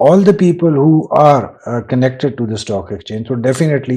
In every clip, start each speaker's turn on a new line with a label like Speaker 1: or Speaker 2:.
Speaker 1: all the people who are connected to the stock exchange, so definitely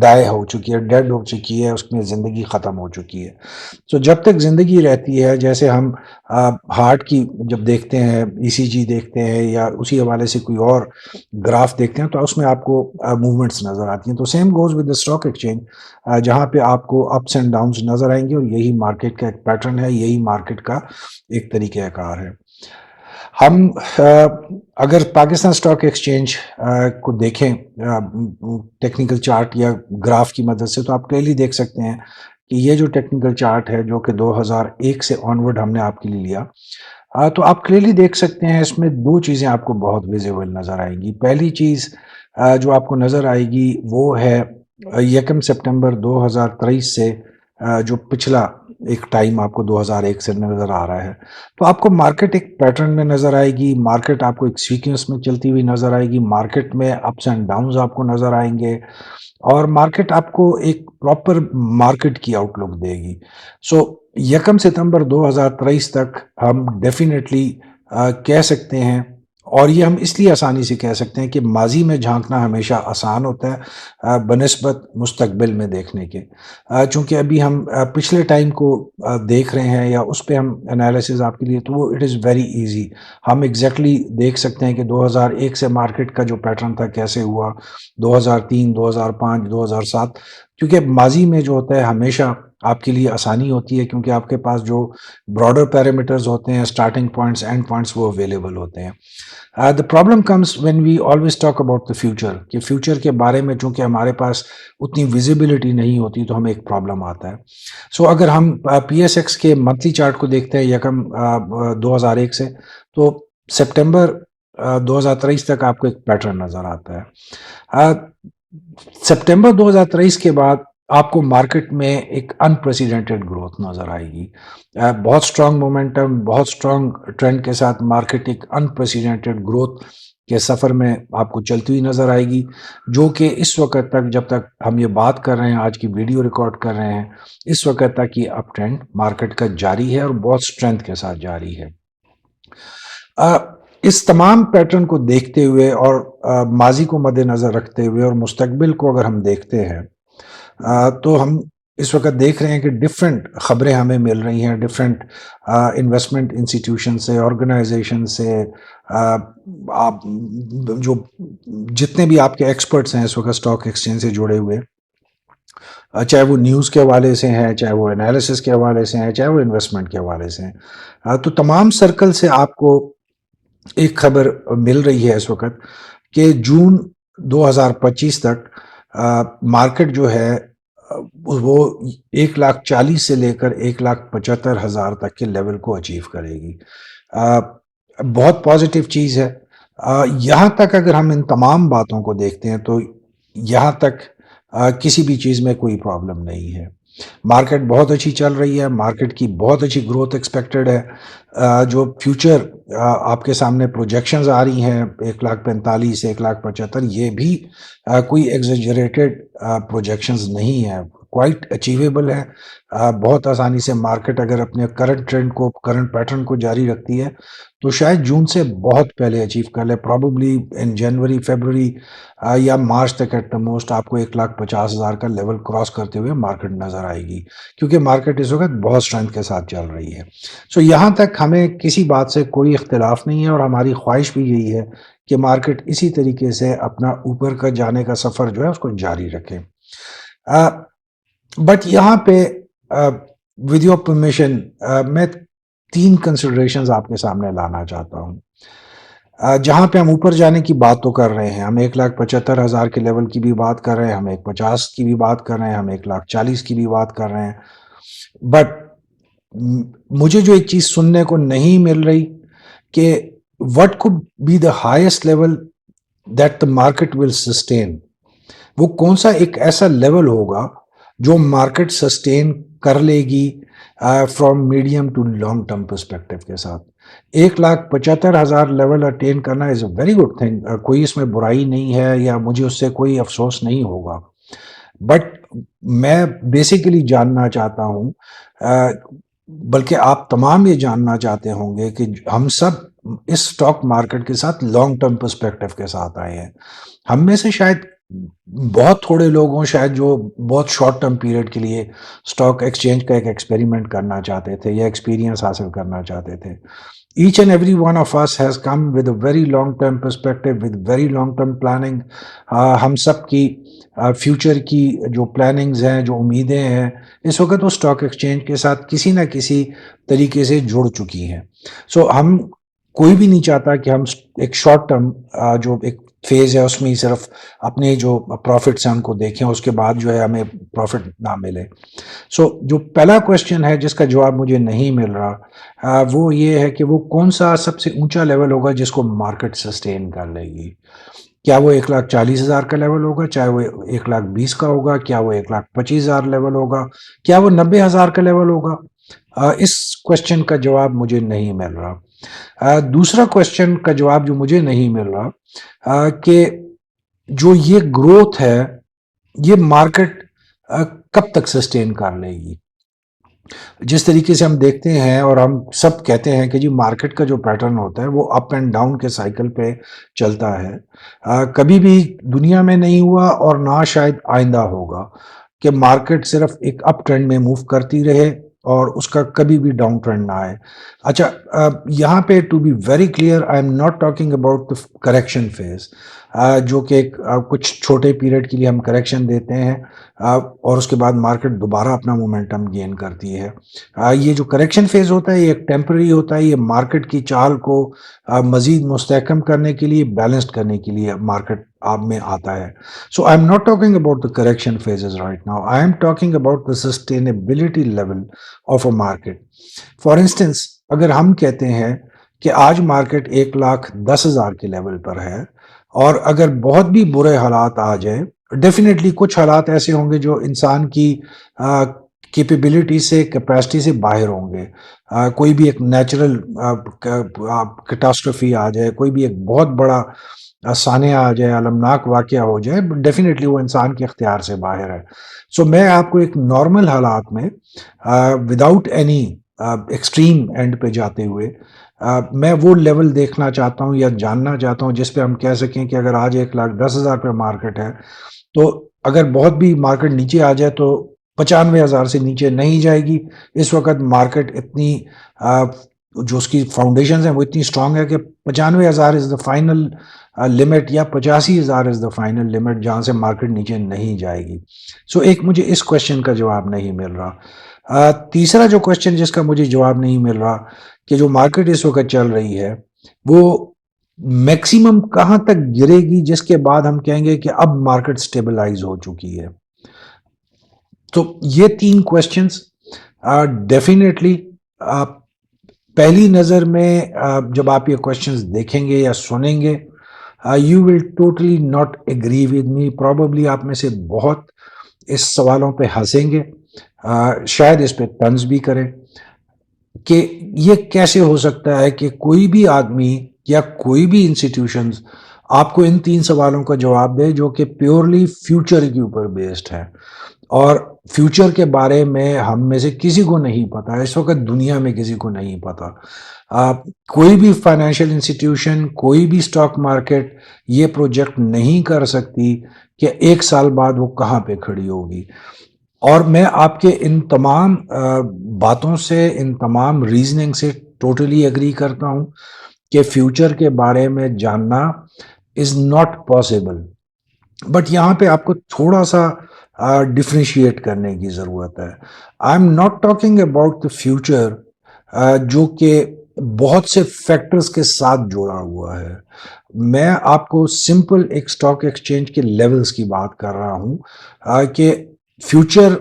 Speaker 1: ڈائی ہو چکی ہے، dead ہو چکی ہے، اس میں زندگی ختم ہو چکی ہے. تو جب تک زندگی رہتی ہے، جیسے ہم ہارٹ کی جب دیکھتے ہیں، ECG دیکھتے ہیں یا اسی حوالے سے کوئی اور گراف دیکھتے ہیں، تو اس میں آپ کو موومنٹس نظر آتی ہیں. تو same goes with the stock exchange, جہاں پہ آپ کو اپس اینڈ ڈاؤنس نظر آئیں گے، اور یہی مارکیٹ کا ایک پیٹرن ہے، یہی مارکیٹ کا ایک طریقہ کار ہے. ہم اگر پاکستان اسٹاک ایکسچینج کو دیکھیں ٹیکنیکل چارٹ یا گراف کی مدد سے، تو آپ کلیئرلی دیکھ سکتے ہیں کہ یہ جو ٹیکنیکل چارٹ ہے جو کہ 2001 سے آنورڈ ہم نے آپ کے لیے لیا، تو آپ کلیئرلی دیکھ سکتے ہیں اس میں دو چیزیں آپ کو بہت ویزیبل نظر آئیں گی. پہلی چیز جو آپ کو نظر آئے گی وہ ہے 1 سپٹمبر 2023 سے جو پچھلا ایک ٹائم آپ کو 2001 سے نظر آ رہا ہے. تو آپ کو مارکیٹ ایک پیٹرن میں نظر آئے گی، مارکیٹ آپ کو ایک سیکوینس میں چلتی ہوئی نظر آئے گی، مارکیٹ میں اپس اینڈ ڈاؤنز آپ کو نظر آئیں گے، اور مارکیٹ آپ کو ایک پراپر مارکیٹ کی آؤٹ لک دے گی. سو 1 ستمبر 2023 تک ہم ڈیفینیٹلی کہہ سکتے ہیں، اور یہ ہم اس لیے آسانی سے کہہ سکتے ہیں کہ ماضی میں جھانکنا ہمیشہ آسان ہوتا ہے بنسبت مستقبل میں دیکھنے کے. چونکہ ابھی ہم پچھلے ٹائم کو دیکھ رہے ہیں یا اس پہ ہم انالیسز آپ کے لیے، تو وہ اٹ از ویری ایزی. ہم ایگزیکٹلی دیکھ سکتے ہیں کہ 2001 سے مارکیٹ کا جو پیٹرن تھا کیسے ہوا، 2003، 2005، 2007. کیونکہ ماضی میں جو ہوتا ہے ہمیشہ آپ کے لیے آسانی ہوتی ہے، کیونکہ آپ کے پاس جو براڈر پیرامیٹرز ہوتے ہیں، اسٹارٹنگ پوائنٹس، اینڈ پوائنٹس، وہ اویلیبل ہوتے ہیں. The problem comes when we always talk about the future، کہ فیوچر کے بارے میں چونکہ ہمارے پاس اتنی ویزیبلٹی نہیں ہوتی، تو ہمیں ایک پرابلم آتا ہے. سو اگر ہم PSX کے منتھلی چارٹ کو دیکھتے ہیں 2001 سے، تو سپٹمبر 2023 تک آپ کو ایک پیٹرن نظر آتا ہے. سپٹمبر 2023 کے بعد آپ کو مارکیٹ میں ایک انپریسیڈنٹڈ گروتھ نظر آئے گی. بہت سٹرانگ مومنٹم، بہت سٹرانگ ٹرینڈ کے ساتھ مارکیٹ ایک انپریسیڈنٹڈ گروتھ کے سفر میں آپ کو چلتی ہوئی نظر آئے گی، جو کہ اس وقت تک، جب تک ہم یہ بات کر رہے ہیں، آج کی ویڈیو ریکارڈ کر رہے ہیں، اس وقت تک یہ اپ ٹرینڈ مارکیٹ کا جاری ہے اور بہت سٹرینتھ کے ساتھ جاری ہے. اس تمام پیٹرن کو دیکھتے ہوئے اور ماضی کو مد نظر رکھتے ہوئے اور مستقبل کو اگر ہم دیکھتے ہیں، تو ہم اس وقت دیکھ رہے ہیں کہ ڈفرینٹ خبریں ہمیں مل رہی ہیں ڈفرینٹ انویسٹمنٹ انسٹیٹیوشن سے، آرگنائزیشن سے، آپ جو جتنے بھی آپ کے ایکسپرٹس ہیں اس وقت اسٹاک ایکسچینج سے جڑے ہوئے، چاہے وہ نیوز کے حوالے سے ہیں، چاہے وہ انالیسس کے حوالے سے ہیں، چاہے وہ انویسٹمنٹ کے حوالے سے ہیں، تو تمام سرکل سے آپ کو ایک خبر مل رہی ہے اس وقت کہ جون 2025 تک مارکیٹ جو ہے وہ 1,40,000 سے لے کر 1,75,000 تک کے لیول کو اچیو کرے گی. بہت پازیٹیو چیز ہے. یہاں تک اگر ہم ان تمام باتوں کو دیکھتے ہیں تو یہاں تک کسی بھی چیز میں کوئی پرابلم نہیں ہے. مارکیٹ بہت اچھی چل رہی ہے، مارکیٹ کی بہت اچھی گروتھ ایکسپیکٹڈ ہے. جو فیوچر آپ کے سامنے پروجیکشنز آ رہی ہیں 1,45,000 1,75,000، یہ بھی کوئی ایگزیجریٹڈ پروجیکشنز نہیں ہے، کوائٹ اچیویبل ہے. بہت آسانی سے مارکیٹ اگر اپنے کرنٹ ٹرینڈ کو، کرنٹ پیٹرن کو جاری رکھتی ہے، تو شاید جون سے بہت پہلے اچیو کر لے. پرابیبلی ان جنوری، فیبروری یا مارچ تک ایٹ دا موسٹ آپ کو 1,50,000 کا لیول کراس کرتے ہوئے مارکیٹ نظر آئے گی، کیونکہ مارکیٹ اس وقت بہت اسٹرینتھ کے ساتھ چل رہی ہے. سو یہاں تک ہمیں کسی بات سے کوئی اختلاف نہیں ہے، اور ہماری خواہش بھی یہی ہے کہ مارکیٹ اسی طریقے سے اپنا اوپر کا جانے کا سفر جو ہے اس کو جاری رکھے. بٹ یہاں پہ ود یور پرمیشن میں 3 کنسیڈریشنز آپ کے سامنے لانا چاہتا ہوں. جہاں پہ ہم اوپر جانے کی بات تو کر رہے ہیں، ہم 1,75,000 کے لیول کی بھی بات کر رہے ہیں، ہم 1,50 کی بھی بات کر رہے ہیں، ہم 1,40,000 کی بھی بات کر رہے ہیں. بٹ مجھے جو ایک چیز سننے کو نہیں مل رہی کہ what could be the highest level that the market will sustain، وہ کون سا ایک ایسا لیول ہوگا جو مارکیٹ سسٹین کر لے گی from medium to long term perspective کے ساتھ. 1,75,000 لیول اٹین کرنا is a very good thing, کوئی اس میں برائی نہیں ہے یا مجھے اس سے کوئی افسوس نہیں ہوگا. بٹ میں بیسیکلی جاننا چاہتا ہوں، بلکہ آپ تمام یہ جاننا چاہتے ہوں گے کہ ہم سب اس اسٹاک مارکیٹ کے ساتھ لانگ ٹرم پرسپیکٹو کے ساتھ آئے ہیں. ہم میں سے شاید بہت تھوڑے لوگ ہوں شاید جو بہت شارٹ ٹرم پیریڈ کے لیے اسٹاک ایکسچینج کا ایک ایکسپیریمنٹ کرنا چاہتے تھے یا ایکسپیرینس حاصل کرنا چاہتے تھے. Each and every one of us has come with a very long term perspective with very long term planning. ہم سب کی فیوچر کی جو پلاننگز ہیں، جو امیدیں ہیں، اس وقت وہ اسٹاک ایکسچینج کے ساتھ کسی نہ کسی طریقے سے جڑ چکی ہیں. سو ہم کوئی بھی نہیں چاہتا کہ ہم ایک شارٹ ٹرم جو ایک فیز ہے اس میں ہی صرف اپنے جو پروفٹس ہیں ان کو دیکھیں، اس کے بعد جو ہے ہمیں پروفٹ نہ ملے. سو جو پہلا کویشچن ہے جس کا جواب مجھے نہیں مل رہا، وہ یہ ہے کہ وہ کون سا سب سے اونچا لیول ہوگا جس کو مارکیٹ سسٹین کر لے گی. کیا وہ 1,40,000 کا لیول ہوگا، چاہے وہ 1,20,000 کا ہوگا، کیا وہ 1,25,000 لیول ہوگا، کیا وہ 90,000 کا لیول ہوگا؟ اس کویشچن کا جواب مجھے نہیں مل رہا. دوسرا کویشچن کا جواب جو مجھے نہیں مل رہا کہ جو یہ گروتھ ہے یہ مارکیٹ کب تک سسٹین کر لے گی. جس طریقے سے ہم دیکھتے ہیں اور ہم سب کہتے ہیں کہ جی مارکیٹ کا جو پیٹرن ہوتا ہے وہ اپ اینڈ ڈاؤن کے سائیکل پہ چلتا ہے. کبھی بھی دنیا میں نہیں ہوا اور نہ شاید آئندہ ہوگا کہ مارکیٹ صرف ایک اپ ٹرینڈ میں موو کرتی رہے اور اس کا کبھی بھی ڈاؤن ٹرینڈ نہ آئے. اچھا، یہاں پہ to be very clear I am not talking about the correction phase, جو کہ کچھ چھوٹے پیریڈ کے لیے ہم کریکشن دیتے ہیں اور اس کے بعد مارکیٹ دوبارہ اپنا مومنٹم گین کرتی ہے. یہ جو کریکشن فیز ہوتا ہے یہ ایک ٹیمپرری ہوتا ہے، یہ مارکیٹ کی چال کو مزید مستحکم کرنے کے لیے، بیلنسڈ کرنے کے لیے مارکیٹ آپ میں آتا ہے. So I am not talking about the correction phases right now, I am talking about the sustainability level of a market. For instance اگر ہم کہتے ہیں کہ آج مارکیٹ 1,10,000 کے لیول پر ہے اور اگر بہت بھی برے حالات آ جائیں، ڈیفینیٹلی کچھ حالات ایسے ہوں گے جو انسان کی کیپیبلٹی سے، کیپیسٹی سے باہر ہوں گے. کوئی بھی ایک نیچرل کیٹاسٹرفی آ جائے، کوئی بھی ایک بہت بڑا سانحہ آ جائے، المناک واقعہ ہو جائے، ڈیفینیٹلی وہ انسان کے اختیار سے باہر ہے. سو میں آپ کو ایک نارمل حالات میں وداؤٹ اینی ایکسٹریم اینڈ پہ جاتے ہوئے میں وہ لیول دیکھنا چاہتا ہوں یا جاننا چاہتا ہوں جس پہ ہم کہہ سکیں کہ اگر آج 1,10,000 پہ مارکیٹ ہے تو اگر بہت بھی مارکیٹ نیچے آ جائے تو 95,000 سے نیچے نہیں جائے گی. اس وقت مارکیٹ اتنی جو اس کی فاؤنڈیشنز ہیں وہ اتنی اسٹرانگ ہے کہ 95,000 از دا فائنل لمٹ یا 85,000 از دا فائنل لمٹ جہاں سے مارکیٹ نیچے نہیں جائے گی. سو ایک مجھے اس کویشچن کا جواب نہیں مل رہا. تیسرا جو کویشچن جس کا مجھے جواب نہیں مل رہا کہ جو مارکیٹ اس وقت چل رہی ہے وہ میکسیمم کہاں تک گرے گی جس کے بعد ہم کہیں گے کہ اب مارکیٹ سٹیبلائز ہو چکی ہے. تو یہ تین کویشچنز ڈیفینیٹلی پہلی نظر میں جب آپ یہ کویشچنز دیکھیں گے یا سنیں گے you will totally not agree with me. Probably آپ میں سے بہت اس سوالوں پہ ہنسیں گے، شاید اس پہ طنز بھی کریں کہ یہ کیسے ہو سکتا ہے کہ کوئی بھی آدمی یا کوئی بھی انسٹیٹیوشنز آپ کو ان تین سوالوں کا جواب دے جو کہ پیورلی فیوچر کے اوپر بیسڈ ہے اور فیوچر کے بارے میں ہم میں سے کسی کو نہیں پتا، اس وقت دنیا میں کسی کو نہیں پتا. کوئی بھی فائنینشیل انسٹیٹیوشن، کوئی بھی اسٹاک مارکیٹ یہ پروجیکٹ نہیں کر سکتی کہ 1 سال بعد وہ کہاں پہ کھڑی ہوگی. اور میں آپ کے ان تمام باتوں سے، ان تمام ریزننگ سے ٹوٹلی ایگری کرتا ہوں کہ فیوچر کے بارے میں جاننا از ناٹ پاسبل. بٹ یہاں پہ آپ کو تھوڑا سا ڈفرینشیٹ کرنے کی ضرورت ہے. آئی am not talking about the future جو کہ بہت سے فیکٹرز کے ساتھ جوڑا ہوا ہے. میں آپ کو سمپل ایک اسٹاک ایکسچینج کے لیولز کی بات کر رہا ہوں کہ فیوچر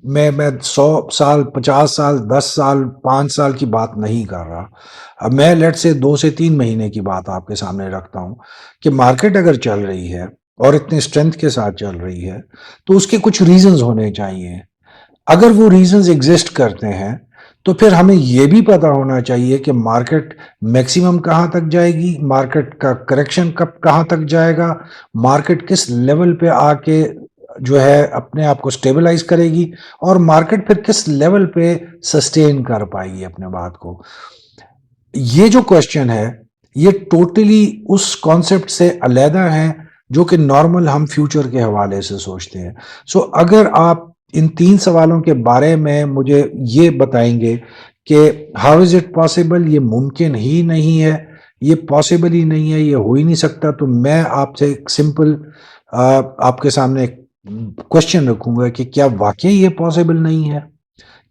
Speaker 1: میں 100 سال، 50 سال، 10 سال، 5 سال کی بات نہیں کر رہا. میں لیٹ سے 2 سے 3 مہینے کی بات آپ کے سامنے رکھتا ہوں کہ مارکیٹ اگر چل رہی ہے اور اتنے اسٹرینتھ کے ساتھ چل رہی ہے تو اس کے کچھ ریزنز ہونے چاہیے. اگر وہ ریزنز ایگزسٹ کرتے ہیں تو پھر ہمیں یہ بھی پتا ہونا چاہیے کہ مارکیٹ میکسیمم کہاں تک جائے گی، مارکیٹ کا کریکشن کہاں تک جائے گا، مارکیٹ کس لیول پہ آ کے جو ہے اپنے آپ کو سٹیبلائز کرے گی اور مارکیٹ پھر کس لیول پہ سسٹین کر پائے گی اپنے بات کو. یہ جو کویشچن ہے یہ ٹوٹلی اس کانسیپٹ سے علیحدہ ہیں جو کہ نارمل ہم فیوچر کے حوالے سے سوچتے ہیں. سو اگر آپ ان 3 سوالوں کے بارے میں مجھے یہ بتائیں گے کہ ہاؤ از اٹ پاسبل، یہ ممکن ہی نہیں ہے، یہ پاسبل ہی نہیں ہے، یہ ہو ہی نہیں سکتا، تو میں آپ سے ایک سمپل آپ کے سامنے ایک کوشچن رکھوں گا کہ کیا واقعی یہ پاسبل نہیں ہے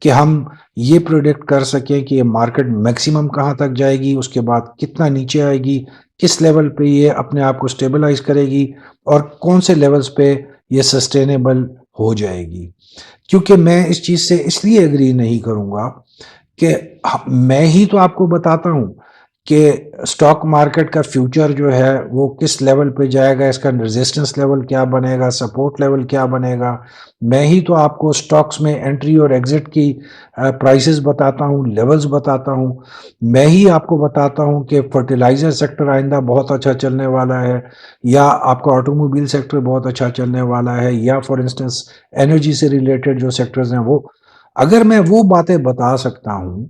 Speaker 1: کہ ہم یہ پروڈکٹ کر سکیں کہ یہ مارکیٹ میکسیمم کہاں تک جائے گی، اس کے بعد کتنا نیچے آئے گی، کس لیول پہ یہ اپنے آپ کو سٹیبلائز کرے گی، اور کون سے لیولز پہ یہ سسٹینیبل ہو جائے گی. کیونکہ میں اس چیز سے اس لیے اگری نہیں کروں گا کہ میں ہی تو آپ کو بتاتا ہوں کہ سٹاک مارکیٹ کا فیوچر جو ہے وہ کس لیول پہ جائے گا، اس کا ریزسٹنس لیول کیا بنے گا، سپورٹ لیول کیا بنے گا. میں ہی تو آپ کو سٹاکس میں انٹری اور ایگزٹ کی پرائسز بتاتا ہوں، لیولز بتاتا ہوں. میں ہی آپ کو بتاتا ہوں کہ فرٹیلائزر سیکٹر آئندہ بہت اچھا چلنے والا ہے، یا آپ کا آٹو موبائل سیکٹر بہت اچھا چلنے والا ہے، یا فار انسٹنس انرجی سے ریلیٹڈ جو سیکٹرز ہیں وہ. اگر میں وہ باتیں بتا سکتا ہوں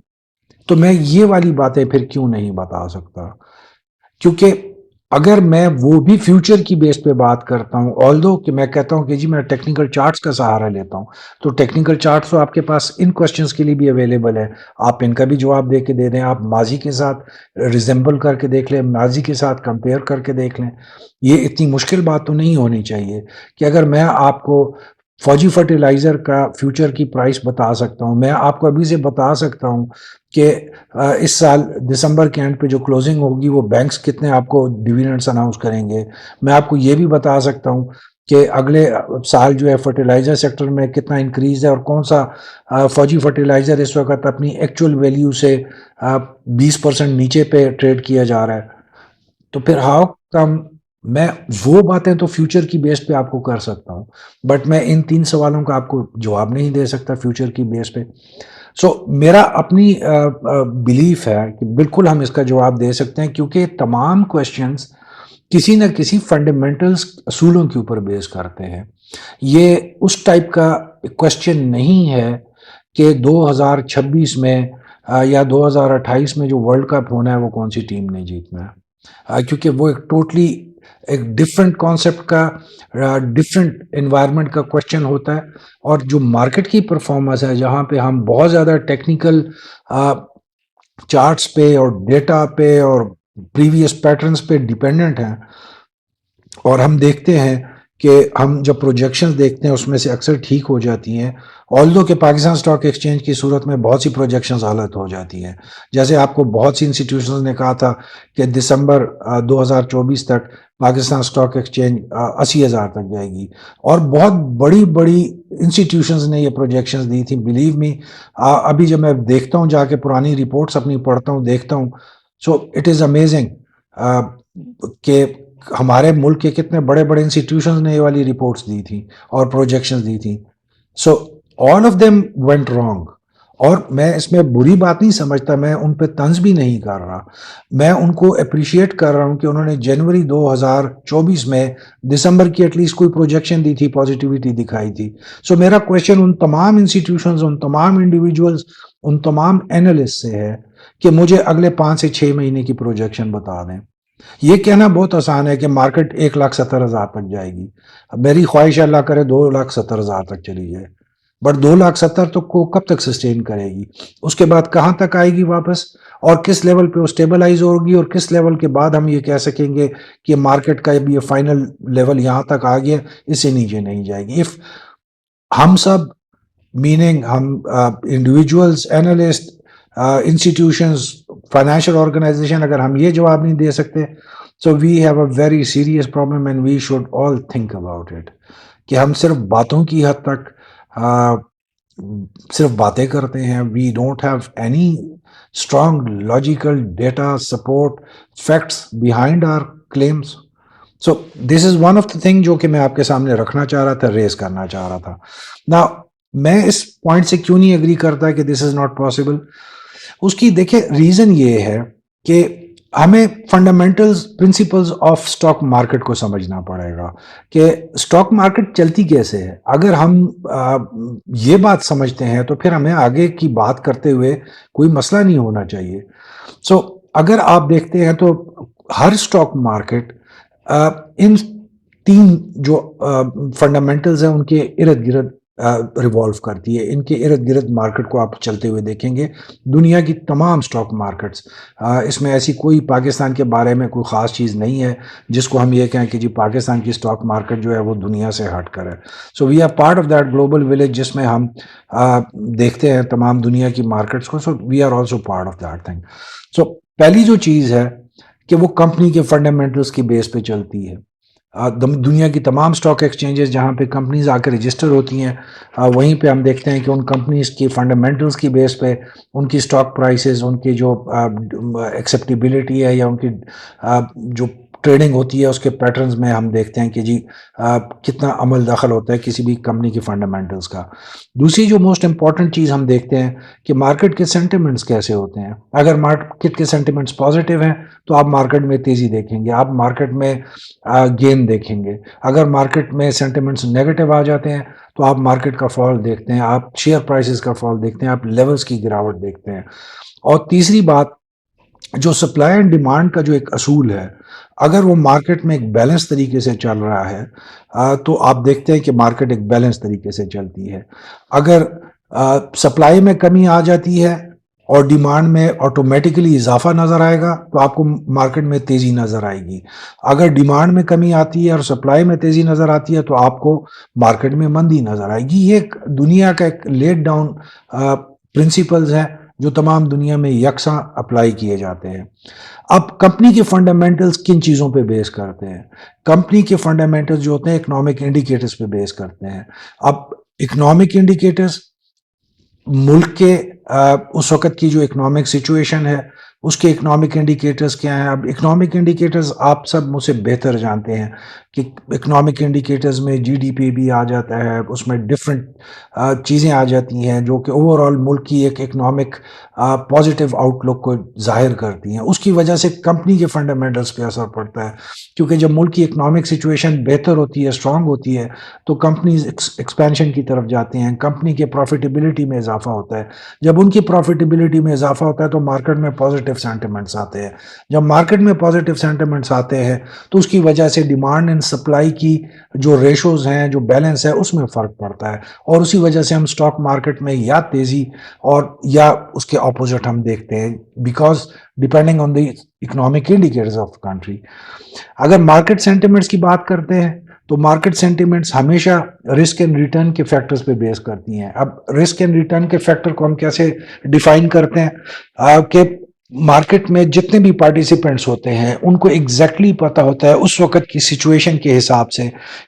Speaker 1: تو میں یہ والی باتیں پھر کیوں نہیں بتا سکتا؟ کیونکہ اگر میں وہ بھی فیوچر کی بیس پہ بات کرتا ہوں، آلدو کہ میں کہتا ہوں کہ جی میں ٹیکنیکل چارٹس کا سہارا لیتا ہوں، تو ٹیکنیکل چارٹس تو آپ کے پاس ان کوشچنس کے لیے بھی اویلیبل ہے، آپ ان کا بھی جواب دے کے دے دیں، آپ ماضی کے ساتھ ریزمبل کر کے دیکھ لیں، ماضی کے ساتھ کمپیئر کر کے دیکھ لیں. یہ اتنی مشکل بات تو نہیں ہونی چاہیے کہ اگر میں آپ کو فوجی فرٹیلائزر کا فیوچر کی پرائس بتا سکتا ہوں، میں آپ کو ابھی سے بتا سکتا ہوں کہ اس سال دسمبر کے اینڈ پہ جو کلوزنگ ہوگی وہ بینکس کتنے آپ کو ڈیویڈنڈس اناؤنس کریں گے. میں آپ کو یہ بھی بتا سکتا ہوں کہ اگلے سال جو ہے فرٹیلائزر سیکٹر میں کتنا انکریز ہے، اور کون سا فوجی فرٹیلائزر اس وقت اپنی ایکچول ویلیو سے 20% نیچے پہ ٹریڈ کیا جا رہا ہے. تو پھر ہاؤ کم میں وہ باتیں تو فیوچر کی بیس پہ آپ کو کر سکتا ہوں، بٹ میں ان 3 سوالوں کا آپ کو جواب نہیں دے سکتا فیوچر کی بیس پہ. سو میرا اپنی بلیف ہے کہ بالکل ہم اس کا جواب دے سکتے ہیں، کیونکہ تمام کوشچنز کسی نہ کسی فنڈامنٹلز اصولوں کے اوپر بیس کرتے ہیں. یہ اس ٹائپ کا کوشچن نہیں ہے کہ 2026 میں یا 2028 میں جو ورلڈ کپ ہونا ہے وہ کون سی ٹیم نے جیتنا ہے، کیونکہ وہ ایک ٹوٹلی ایک ڈفرینٹ کانسیپٹ کا ڈفرینٹ انوائرمنٹ کا کوشچن ہوتا ہے. اور جو مارکیٹ کی پرفارمنس ہے، جہاں پہ ہم بہت زیادہ ٹیکنیکل چارٹس پہ اور ڈیٹا پہ اور پریویس پیٹرنز پہ ڈیپینڈنٹ ہیں، اور ہم دیکھتے ہیں کہ ہم جب پروجیکشنز دیکھتے ہیں اس میں سے اکثر ٹھیک ہو جاتی ہیں، آلدو کہ پاکستان سٹاک ایکسچینج کی صورت میں بہت سی پروجیکشنز غلط ہو جاتی ہیں. جیسے آپ کو بہت سی انسٹیٹیوشنز نے کہا تھا کہ دسمبر 2024 تک پاکستان سٹاک ایکسچینج 80,000 تک جائے گی، اور بہت بڑی بڑی انسٹیٹیوشنز نے یہ پروجیکشنز دی تھیں. بلیو می، ابھی جب میں دیکھتا ہوں جا کے پرانی رپورٹس اپنی پڑھتا ہوں دیکھتا ہوں، سو اٹ از امیزنگ کہ ہمارے ملک کے کتنے بڑے بڑے انسٹیٹیوشنز نے یہ والی رپورٹس دی تھیں اور پروجیکشنز دی تھیں. So all of them went wrong. اور میں اس میں بری بات نہیں سمجھتا، میں ان پہ طنز بھی نہیں کر رہا، میں ان کو اپریشیٹ کر رہا ہوں کہ انہوں نے جنوری 2024 میں دسمبر کی ایٹ لیسٹ کوئی پروجیکشن دی تھی، پازیٹیوٹی دکھائی تھی. سو میرا کویشچن ان تمام انسٹیٹیوشنز، ان تمام انڈیویجولز، ان تمام اینالسٹ سے ہے کہ مجھے اگلے 5 سے 6 مہینے کی پروجیکشن بتا دیں. یہ کہنا بہت آسان ہے کہ مارکیٹ 1,70,000 تک جائے گی. میری خواہش اللہ کرے 2,70,000 تک چلی جائے، بٹ 2,70,000 تک کو کب تک سسٹین کرے گی؟ اس کے بعد کہاں تک آئے گی واپس، اور کس لیول پہ وہ اسٹیبلائز ہوگی، اور کس لیول کے بعد ہم یہ کہہ سکیں گے کہ مارکیٹ کا یہ فائنل لیول یہاں تک آ گیا، اس سے نیچے نہیں جائے گی. اف ہم سب میننگ ہم individuals, analyst, institutions, financial organization, اگر ہم یہ جواب نہیں دے سکتے، so we have a very serious problem and we should all think about it. کہ ہم صرف باتوں کی حد تک صرف باتیں کرتے ہیں. We don't have any strong logical data support facts behind our claims. So this is one of the thing جو کہ میں آپ کے سامنے رکھنا چاہ رہا تھا، ریز کرنا چاہ رہا تھا. نا میں اس پوائنٹ سے کیوں نہیں اگری کرتا کہ دس از ناٹ پاسبل؟ اس کی دیکھیں ریزن یہ ہے کہ ہمیں fundamentals principles of stock market کو سمجھنا پڑے گا کہ اسٹاک مارکیٹ چلتی کیسے ہے. اگر ہم یہ بات سمجھتے ہیں تو پھر ہمیں آگے کی بات کرتے ہوئے کوئی مسئلہ نہیں ہونا چاہیے. سو اگر آپ دیکھتے ہیں تو ہر اسٹاک مارکیٹ ان تین جو فنڈامنٹلز ہیں ان کے ارد گرد ریوالو کرتی ہے. ان کے ارد گرد مارکیٹ کو آپ چلتے ہوئے دیکھیں گے. دنیا کی تمام سٹاک مارکیٹس، اس میں ایسی کوئی پاکستان کے بارے میں کوئی خاص چیز نہیں ہے جس کو ہم یہ کہیں کہ جی پاکستان کی سٹاک مارکیٹ جو ہے وہ دنیا سے ہٹ کر ہے. So we are part of that global village جس میں ہم دیکھتے ہیں تمام دنیا کی مارکیٹس کو. So we are also part of that thing. So پہلی جو چیز ہے کہ وہ کمپنی کے فنڈامنٹلس کی بیس پہ چلتی ہے. دنیا کی تمام سٹاک ایکسچینجز جہاں پہ کمپنیز آ کے رجسٹر ہوتی ہیں، وہیں پہ ہم دیکھتے ہیں کہ ان کمپنیز کی فنڈامنٹلز کی بیس پہ ان کی سٹاک پرائسز، ان کی جو ایکسیپٹیبلٹی ہے یا ان کی جو ٹریڈنگ ہوتی ہے اس کے پیٹرنز میں ہم دیکھتے ہیں کہ جی کتنا عمل دخل ہوتا ہے کسی بھی کمپنی کی فنڈامنٹلز کا. دوسری جو موسٹ امپورٹنٹ چیز ہم دیکھتے ہیں کہ مارکیٹ کے سینٹیمنٹس کیسے ہوتے ہیں. اگر مارکیٹ کے سینٹیمنٹس پازیٹیو ہیں تو آپ مارکیٹ میں تیزی دیکھیں گے، آپ مارکیٹ میں گین دیکھیں گے. اگر مارکیٹ میں سینٹیمنٹس نیگیٹو آ جاتے ہیں تو آپ مارکیٹ کا فال دیکھتے ہیں، آپ شیئر پرائسز کا فال دیکھتے ہیں، آپ لیولز کی گراوٹ دیکھتے ہیں. اور تیسری بات، جو سپلائی اینڈ ڈیمانڈ کا جو ایک اصول ہے، اگر وہ مارکیٹ میں ایک بیلنس طریقے سے چل رہا ہے تو آپ دیکھتے ہیں کہ مارکیٹ ایک بیلنس طریقے سے چلتی ہے. اگر سپلائی میں کمی آ جاتی ہے اور ڈیمانڈ میں آٹومیٹکلی اضافہ نظر آئے گا تو آپ کو مارکیٹ میں تیزی نظر آئے گی. اگر ڈیمانڈ میں کمی آتی ہے اور سپلائی میں تیزی نظر آتی ہے تو آپ کو مارکیٹ میں مندی نظر آئے گی. یہ ایک دنیا کا ایک لیٹ ڈاؤن پرنسپلز ہیں جو تمام دنیا میں یکساں اپلائی کیے جاتے ہیں. اب کمپنی کے فنڈامنٹلز کن چیزوں پہ بیس کرتے ہیں؟ کمپنی کے فنڈامنٹلز جو ہوتے ہیں اکنامک انڈیکیٹرز پہ بیس کرتے ہیں. اب اکنامک انڈیکیٹرز ملک کے اس وقت کی جو اکنامک سچویشن ہے اس کے اکنامک انڈیکیٹرز کیا ہیں. اب اکنامک انڈیکیٹرز آپ سب مجھ سے بہتر جانتے ہیں کہ اکنامک انڈیکیٹرز میں جی ڈی پی بھی آ جاتا ہے، اس میں ڈفرینٹ چیزیں آ جاتی ہیں جو کہ اوور آل ملک کی ایک اکنامک پازیٹیو آؤٹ لک کو ظاہر کرتی ہیں. اس کی وجہ سے کمپنی کے فنڈامنٹلز پہ اثر پڑتا ہے، کیونکہ جب ملک کی اکنامک سچویشن بہتر ہوتی ہے، اسٹرانگ ہوتی ہے، تو کمپنیز ایکسپینشن کی طرف جاتے ہیں، کمپنی کے پروفیٹیبلٹی میں اضافہ ہوتا ہے. جب ان کی پروفیٹیبلٹی میں اضافہ ہوتا ہے تو مارکیٹ میں پازیٹیو سینٹیمنٹس آتے ہیں. جب مارکیٹ میں پازیٹیو سینٹیمنٹس آتے ہیں تو اس کی وجہ سے ڈیمانڈ اینڈ سپلائی کی جو ریشوز ہیں، جو بیلنس ہے، اس میں فرق پڑتا ہے، اور اسی وجہ سے ہم سٹاک مارکیٹ میں یا تیزی اور یا اس کے اپوزٹ ہم دیکھتے ہیں، because depending on the economic indicators of country. اگر مارکیٹ سینٹیمنٹس کی بات کرتے ہیں تو مارکیٹ سینٹیمنٹس ہمیشہ رسک اینڈ ریٹرن کے فیکٹرز پہ بیس کرتی ہیں. اب رسک اینڈ ریٹرن کے فیکٹر کو ہم کیسے ڈیفائن کرتے ہیں کہ مارکیٹ میں جتنے بھی پارٹیسپینٹس ہوتے ہیں ان کو ایگزیکٹلی پتہ ہوتا ہے اس وقت کی سچویشن کے حساب سے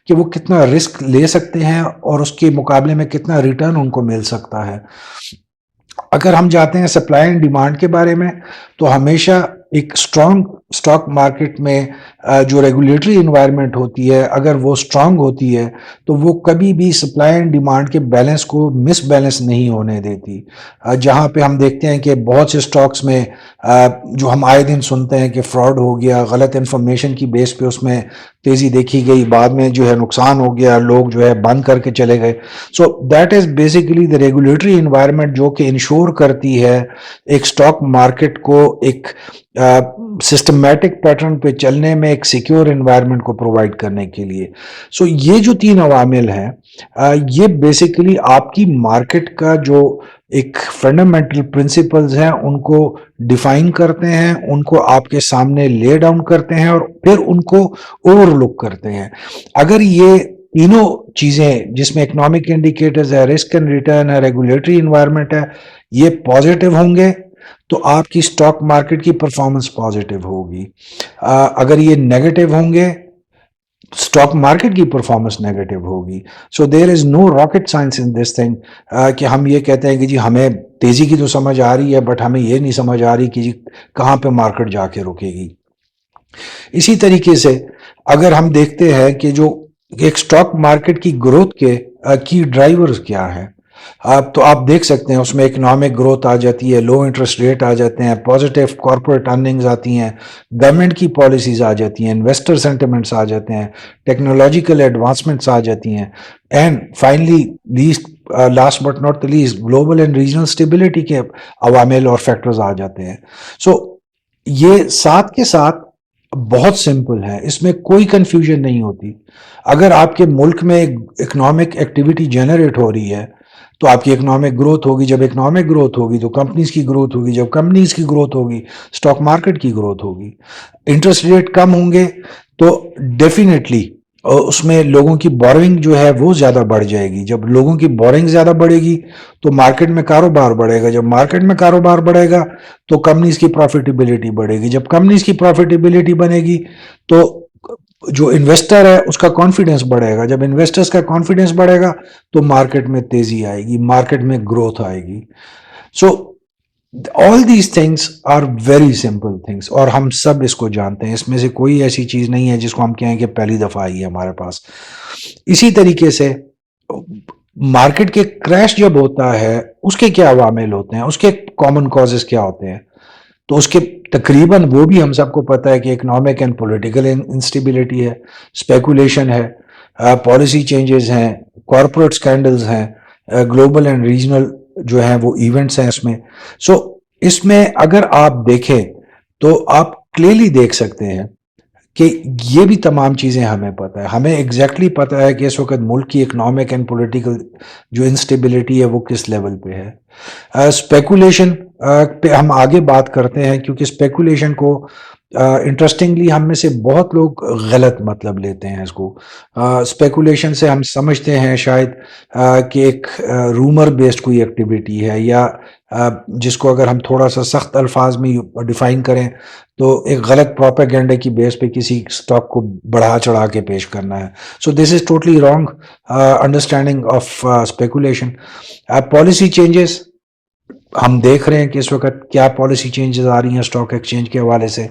Speaker 1: کہ وہ کتنا رسک لے سکتے ہیں اور اس کے مقابلے میں کتنا ریٹرن ان کو مل سکتا ہے. اگر ہم جاتے ہیں سپلائی اینڈ ڈیمانڈ کے بارے میں تو ہمیشہ ایک اسٹرانگ اسٹاک مارکیٹ میں جو ریگولیٹری انوائرمنٹ ہوتی ہے اگر وہ اسٹرانگ ہوتی ہے تو وہ کبھی بھی سپلائی اینڈ ڈیمانڈ کے بیلنس کو مس بیلنس نہیں ہونے دیتی. جہاں پہ ہم دیکھتے ہیں کہ بہت سے اسٹاکس میں جو ہم آئے دن سنتے ہیں کہ فراڈ ہو گیا، غلط انفارمیشن کی بیس پہ اس میں تیزی دیکھی گئی، بعد میں جو ہے نقصان ہو گیا، لوگ جو ہے بند کر کے چلے گئے. سو that is basically the regulatory environment جو کہ انشور کرتی ہے ایک اسٹاک مارکیٹ کو ایک سسٹمیٹک پیٹرن پہ چلنے میں، ایک سیکیور انوائرمنٹ کو پرووائڈ کرنے کے لیے. سو یہ جو تین عوامل ہیں یہ بیسیکلی آپ کی مارکیٹ کا جو ایک فنڈامنٹل پرنسپلز ہیں ان کو ڈیفائن کرتے ہیں، ان کو آپ کے سامنے لے ڈاؤن کرتے ہیں اور پھر ان کو اوور لک کرتے ہیں. اگر یہ تینوں چیزیں جس میں اکنامک انڈیکیٹرز ہے، رسک اینڈ ریٹرن ہے، ریگولیٹری انوائرمنٹ ہے، یہ پازیٹیو ہوں گے تو آپ کی سٹاک مارکیٹ کی پرفارمنس پازیٹیو ہوگی. اگر یہ نیگیٹو ہوں گے سٹاک مارکیٹ کی پرفارمنس نیگیٹو ہوگی. So there is no rocket science in this thing کہ ہم یہ کہتے ہیں کہ جی ہمیں تیزی کی تو سمجھ آ رہی ہے بٹ ہمیں یہ نہیں سمجھ آ رہی کہ جی کہاں پہ مارکیٹ جا کے رکے گی. اسی طریقے سے اگر ہم دیکھتے ہیں کہ جو ایک سٹاک مارکیٹ کی گروتھ کے کی ڈرائیورز کیا ہیں تو آپ دیکھ سکتے ہیں اس میں اکنامک گروتھ آ جاتی ہے، لو انٹرسٹ ریٹ آ جاتے ہیں، پازیٹیو کارپوریٹ ارننگز آتی ہیں، گورنمنٹ کی پالیسیز آ جاتی ہیں، انویسٹر سینٹیمنٹس آ جاتے ہیں، ٹیکنالوجیکل ایڈوانسمنٹس آ جاتی ہیں، and finally last but not the least global and regional stability کے عوامل اور فیکٹرز آ جاتے ہیں. سو یہ ساتھ کے ساتھ بہت سمپل ہے، اس میں کوئی کنفیوژن نہیں ہوتی. اگر آپ کے ملک میں اکنامک ایکٹیویٹی جنریٹ ہو رہی ہے تو آپ کی اکنامک گروتھ ہوگی. جب اکنامک گروتھ ہوگی تو کمپنیز کی گروتھ ہوگی. جب کمپنیز کی گروتھ ہوگی اسٹاک مارکیٹ کی گروتھ ہوگی. انٹرسٹ ریٹ کم ہوں گے تو ڈیفینیٹلی اس میں لوگوں کی بورنگ جو ہے وہ زیادہ بڑھ جائے گی. جب لوگوں کی بورنگ زیادہ بڑھے گی تو مارکیٹ میں کاروبار بڑھے گا. جب مارکیٹ میں کاروبار بڑھے گا تو کمپنیز کی پروفیٹیبلٹی بڑھے گی. جب کمپنیز کی پروفیٹیبلٹی بنے گی تو جو انویسٹر ہے اس کا کانفیڈنس بڑھے گا. جب انویسٹرز کا کانفیڈنس بڑھے گا تو مارکیٹ میں تیزی آئے گی, مارکیٹ میں گروتھ آئے گی. So all these things are very simple things, اور ہم سب اس کو جانتے ہیں. اس میں سے کوئی ایسی چیز نہیں ہے جس کو ہم کہیں کہ پہلی دفعہ آئی ہے ہمارے پاس. اسی طریقے سے مارکیٹ کے کریش جب ہوتا ہے اس کے کیا عوامل ہوتے ہیں, اس کے کامن کازز کیا ہوتے ہیں, تو اس کے تقریباً وہ بھی ہم سب کو پتہ ہے کہ اکنامک اینڈ پولیٹیکل انسٹیبلٹی ہے, اسپیکولیشن ہے, پالیسی چینجز ہیں, کارپوریٹ اسکینڈلز ہیں, گلوبل اینڈ ریجنل جو ہیں وہ ایونٹس ہیں اس میں. سو اس میں اگر آپ دیکھیں تو آپ کلیئرلی دیکھ سکتے ہیں کہ یہ بھی تمام چیزیں ہمیں پتہ ہے. ہمیں ایگزیکٹلی پتہ ہے کہ اس وقت ملک کی اکنامک اینڈ پولیٹیکل جو انسٹیبلٹی ہے وہ کس لیول پہ ہے. اسپیکولیشن پہ ہم آگے بات کرتے ہیں کیونکہ اسپیکولیشن کو انٹرسٹنگلی ہم میں سے بہت لوگ غلط مطلب لیتے ہیں اس کو. اسپیکولیشن سے ہم سمجھتے ہیں شاید کہ ایک رومر بیسڈ کوئی ایکٹیویٹی ہے, یا جس کو اگر ہم تھوڑا سا سخت الفاظ میں ڈیفائن کریں تو ایک غلط پروپیگنڈے کی بیس پہ کسی اسٹاک کو بڑھا چڑھا کے پیش کرنا ہے. So this is totally wrong understanding of speculation. Policy changes ہم دیکھ رہے ہیں کہ اس وقت کیا پالیسی چینجز آ رہی ہیں اسٹاک ایکسچینج کے حوالے سے,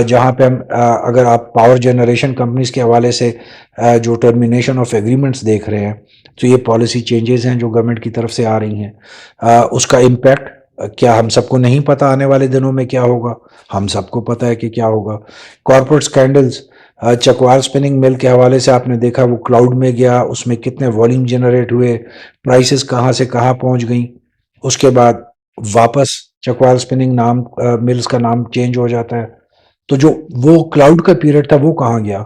Speaker 1: جہاں پہ ہم اگر آپ پاور جنریشن کمپنیز کے حوالے سے جو ٹرمینیشن آف ایگریمنٹس دیکھ رہے ہیں تو یہ پالیسی چینجز ہیں جو گورنمنٹ کی طرف سے آ رہی ہیں. اس کا امپیکٹ کیا ہم سب کو نہیں پتہ آنے والے دنوں میں کیا ہوگا, ہم سب کو پتہ ہے کہ کیا ہوگا. کارپوریٹ اسکینڈلز, چکوال اسپننگ مل کے حوالے سے آپ نے دیکھا وہ کلاؤڈ میں گیا, اس میں کتنے والیوم جنریٹ ہوئے, پرائسز کہاں سے کہاں پہنچ گئیں, اس کے بعد واپس چکوال اسپننگ نام ملز کا نام چینج ہو جاتا ہے. تو جو وہ کلاؤڈ کا پیریڈ تھا وہ کہاں گیا,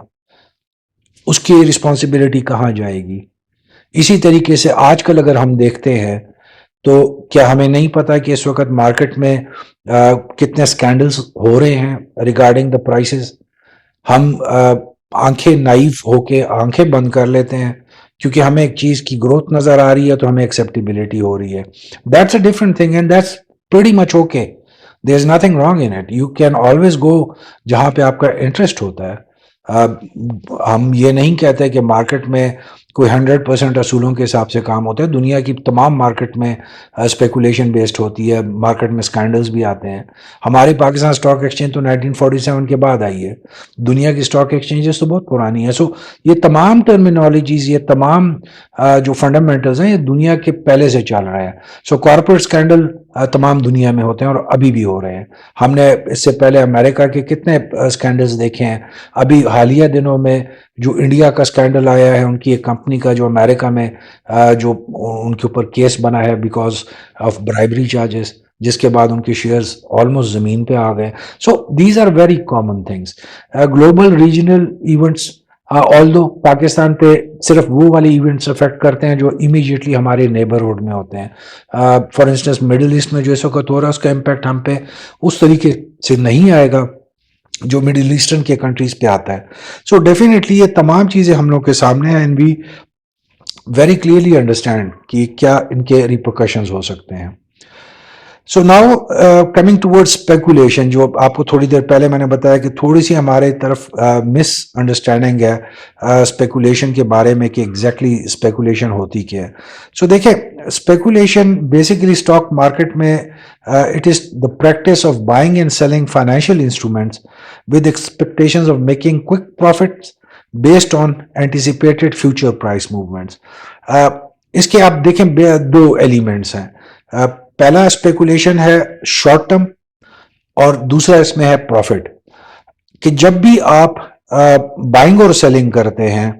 Speaker 1: اس کی رسپانسبلٹی کہاں جائے گی. اسی طریقے سے آج کل اگر ہم دیکھتے ہیں تو کیا ہمیں نہیں پتا کہ اس وقت مارکیٹ میں کتنے اسکینڈلز ہو رہے ہیں ریگارڈنگ دا پرائسز. ہم آنکھیں نائیو ہو کے آنکھیں بند کر لیتے ہیں کیونکہ ہمیں ایک چیز کی گروتھ نظر آ رہی ہے تو ہمیں ایکسیپٹیبلٹی ہو رہی ہے. That's a different thing and that's pretty much okay. There is nothing wrong in it. You can always go جہاں پہ آپ کا انٹرسٹ ہوتا ہے. ہم یہ نہیں کہتے کہ مارکیٹ میں کوئی 100% اصولوں کے حساب سے کام ہوتا ہے. دنیا کی تمام مارکیٹ میں اسپیکولیشن بیسڈ ہوتی ہے, مارکیٹ میں اسکینڈلز بھی آتے ہیں. ہماری پاکستان اسٹاک ایکسچینج تو 1947 کے بعد آئی ہے, دنیا کی اسٹاک ایکسچینجز تو بہت پرانی ہے. سو یہ تمام ٹرمینالوجیز, یہ تمام جو فنڈامنٹلز ہیں یہ دنیا کے پہلے سے چل رہے ہیں. سو کارپوریٹ اسکینڈل تمام دنیا میں ہوتے ہیں اور ابھی بھی ہو رہے ہیں. ہم نے اس سے پہلے امریکہ کے کتنے اسکینڈلز دیکھے ہیں. ابھی حالیہ دنوں میں جو انڈیا کا اسکینڈل آیا ہے ان کی ایک کمپنی کا جو امریکہ میں جو ان کے اوپر کیس بنا ہے بیکاز آف برائبری چارجز, جس کے بعد ان کے شیئرز آلموسٹ زمین پہ آ گئے. So these are very common things. Global regional events, although Pakistan پہ صرف وہ والے ایونٹس افیکٹ کرتے ہیں جو امیجیٹلی ہمارے نیبرہڈ میں ہوتے ہیں. فار انسٹنس مڈل ایسٹ میں جو اس وقت ہو رہا ہے اس کا امپیکٹ ہم پہ اس طریقے سے نہیں آئے گا جو مڈل ایسٹرن کے کنٹریز پہ آتا ہے. سو ڈیفینیٹلی یہ تمام چیزیں ہم لوگ کے سامنے ہیں and we very clearly understand کہ کیا ان کے ریپرکشنز ہو سکتے ہیں. So now coming toward speculation, جو آپ کو تھوڑی دیر پہلے میں نے بتایا کہ تھوڑی سی ہمارے طرف مس انڈرسٹینڈنگ ہے اسپیکولیشن کے بارے میں کہ ایگزیکٹلی اسپیکولیشن ہوتی کیا ہے. سو دیکھیں, اسپیکولیشن بیسیکلی اسٹاک مارکیٹ میں it is the practice of buying and selling financial instruments with expectations of making quick profits based on anticipated future price movements. اس کے آپ دیکھیں دو ایلیمنٹس ہیں. پہلا اسپیکولیشن ہے شارٹ ٹرم اور دوسرا اس میں ہے پروفٹ. کہ جب بھی آپ بائنگ اور سیلنگ کرتے ہیں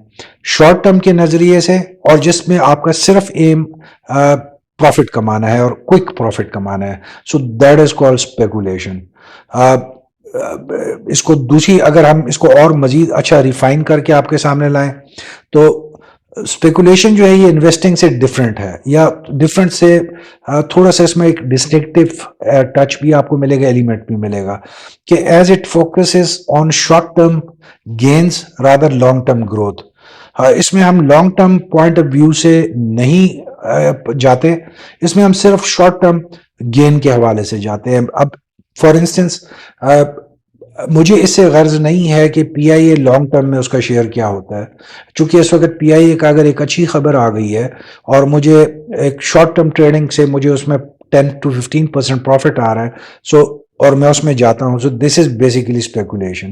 Speaker 1: شارٹ ٹرم کے نظریے سے اور جس میں آپ کا صرف ایم پروفٹ کمانا ہے اور کوئک پروفٹ کمانا ہے, so that is called speculation. اس کو دوسری اگر ہم اس کو اور مزید اچھا ریفائن کر کے آپ کے سامنے لائیں تو اسپیکولیشن جو ہے یہ انویسٹنگ سے ڈفرینٹ ہے، یا ڈفرینٹ سے تھوڑا سا اس میں ایک ڈسٹنکٹیو ٹچ بھی آپ کو ملے گا، ایلیمنٹ بھی ملے گا کہ as it focuses on short term gains rather long term growth. اس میں ہم long term point of view سے نہیں جاتے، اس میں ہم صرف شارٹ ٹرم گین کے حوالے سے جاتے ہیں. اب فار انسٹنس مجھے اس سے غرض نہیں ہے کہ P I a long term میں اس کا شیئر کیا ہوتا ہے، چونکہ اس وقت پی آئی اے کا اگر ایک اچھی خبر آ گئی ہے اور مجھے ایک شارٹ ٹرم ٹریڈنگ سے مجھے اس میں 10-15% پروفٹ آ رہا ہے، سو اور میں اس میں جاتا ہوں، سو دس از بیسیکلی اسپیکولیشن.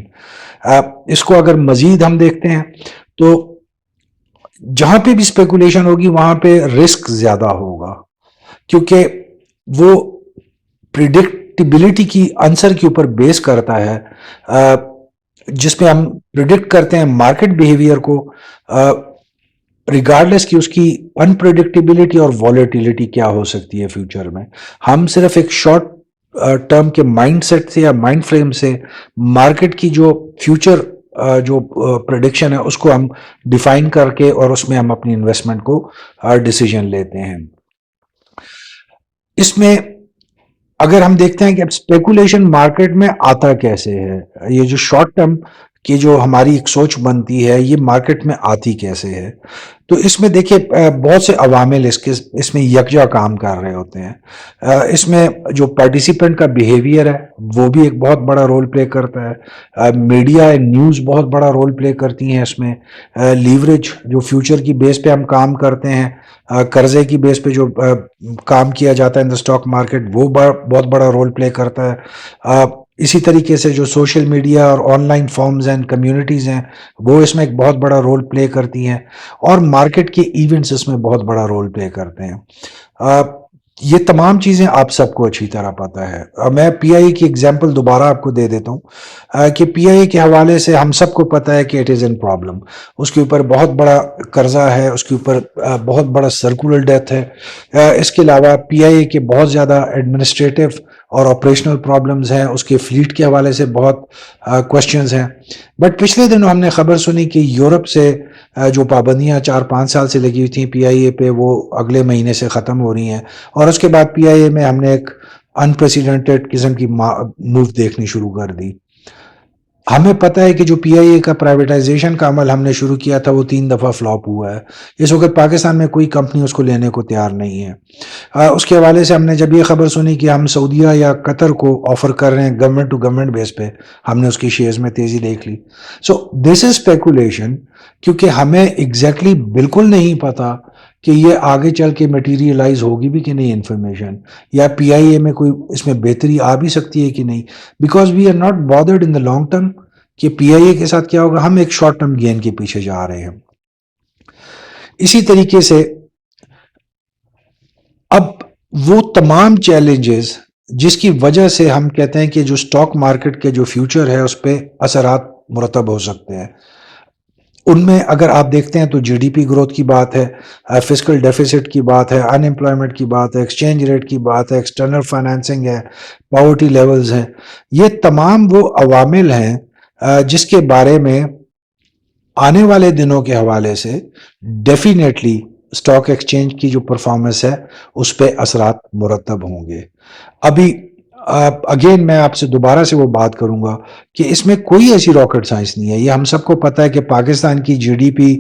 Speaker 1: اس کو اگر مزید ہم دیکھتے ہیں تو جہاں پہ بھی اسپیکولیشن ہوگی وہاں پہ رسک زیادہ ہوگا، کیونکہ وہ پریڈکٹیبلٹی کی آنسر کے اوپر بیس کرتا ہے، جس میں ہم پریڈکٹ کرتے ہیں مارکیٹ بیہیویئر کو ریگارڈلیس کی اس کی انپریڈکٹیبلٹی اور والیٹیلٹی کیا ہو سکتی ہے فیوچر میں. ہم صرف ایک شارٹ ٹرم کے مائنڈ سیٹ سے یا مائنڈ فریم سے مارکیٹ کی جو فیوچر جو پریڈکشن ہے اس کو ہم ڈیفائن کر کے اور اس میں ہم اپنی انویسٹمنٹ کو ڈیسیجن لیتے ہیں. اس میں اگر ہم دیکھتے ہیں کہ اب اسپیکولیشن مارکیٹ میں آتا کیسے ہے، یہ جو شارٹ ٹرم کی جو ہماری ایک سوچ بنتی ہے یہ مارکیٹ میں آتی کیسے ہے، تو اس میں دیکھیں بہت سے عوامل اس میں یکجا کام کر رہے ہوتے ہیں. اس میں جو پارٹیسپینٹ کا بیہیویئر ہے وہ بھی ایک بہت بڑا رول پلے کرتا ہے، میڈیا نیوز بہت بڑا رول پلے کرتی ہیں اس میں، لیوریج جو فیوچر کی بیس پہ ہم کام کرتے ہیں، قرضے کی بیس پہ جو کام کیا جاتا ہے ان دا اسٹاک مارکیٹ وہ بہت بڑا رول پلے کرتا ہے. اسی طریقے سے جو سوشل میڈیا اور online forums and communities ہیں وہ اس میں ایک بہت بڑا رول پلے کرتی ہیں، اور مارکیٹ کے ایونٹس اس میں بہت بڑا رول پلے کرتے ہیں. یہ تمام چیزیں آپ سب کو اچھی طرح پتہ ہے. میں پی آئی اے کی ایگزامپل دوبارہ آپ کو دے دیتا ہوں کہ پی آئی اے کے حوالے سے ہم سب کو پتہ ہے کہ اٹ از ان پرابلم، اس کے اوپر بہت بڑا قرضہ ہے، اس کے اوپر بہت بڑا سرکولر ڈیتھ ہے. اس کے علاوہ پی آئی اے کے بہت زیادہ ایڈمنسٹریٹو اور آپریشنل پرابلمز ہیں، اس کے فلیٹ کے حوالے سے بہت کوشچنز ہیں. بٹ پچھلے دنوں ہم نے خبر سنی کہ یورپ سے جو پابندیاں 4-5 سال سے لگی ہوئی تھیں پی آئی اے پہ وہ اگلے مہینے سے ختم ہو رہی ہیں، اور اس کے بعد پی آئی اے میں ہم نے ایک انپریسیڈنٹڈ قسم کی موو دیکھنی شروع کر دی. ہمیں پتہ ہے کہ جو پی آئی اے کا پرائیویٹائزیشن کا عمل ہم نے شروع کیا تھا وہ 3 دفعہ فلاپ ہوا ہے. اس وقت پاکستان میں کوئی کمپنی اس کو لینے کو تیار نہیں ہے. اس کے حوالے سے ہم نے جب یہ خبر سنی کہ ہم سعودیہ یا قطر کو آفر کر رہے ہیں گورنمنٹ ٹو گورنمنٹ بیس پہ، ہم نے اس کی شیئرز میں تیزی دیکھ لی. سو دس از اسپیکولیشن، کیونکہ ہمیں ایگزیکٹلی بالکل نہیں پتا کہ یہ آگے چل کے میٹیریلائز ہوگی بھی کہ نہیں انفارمیشن، یا پی آئی اے میں کوئی اس میں بہتری آ بھی سکتی ہے کہ نہیں، because we are not bothered in the long term کہ پی آئی اے کے ساتھ کیا ہوگا. ہم ایک شارٹ ٹرم گین کے پیچھے جا رہے ہیں. اسی طریقے سے اب وہ تمام چیلنجز جس کی وجہ سے ہم کہتے ہیں کہ جو اسٹاک مارکیٹ کے جو فیوچر ہے اس پہ اثرات مرتب ہو سکتے ہیں، ان میں اگر آپ دیکھتے ہیں تو جی ڈی پی گروتھ کی بات ہے، فسکل ڈیفیسٹ کی بات ہے، ان امپلائمنٹ کی بات ہے، ایکسچینج ریٹ کی بات ہے، ایکسٹرنل فائنینسنگ ہے، پاورٹی لیولز ہیں. یہ تمام وہ عوامل ہیں جس کے بارے میں آنے والے دنوں کے حوالے سے ڈیفینیٹلی اسٹاک ایکسچینج کی جو پرفارمنس ہے اس پہ اثرات مرتب ہوں گے. ابھی اگین میں آپ سے دوبارہ سے وہ بات کروں گا کہ اس میں کوئی ایسی راکٹ سائنس نہیں ہے. یہ ہم سب کو پتہ ہے کہ پاکستان کی جی ڈی پی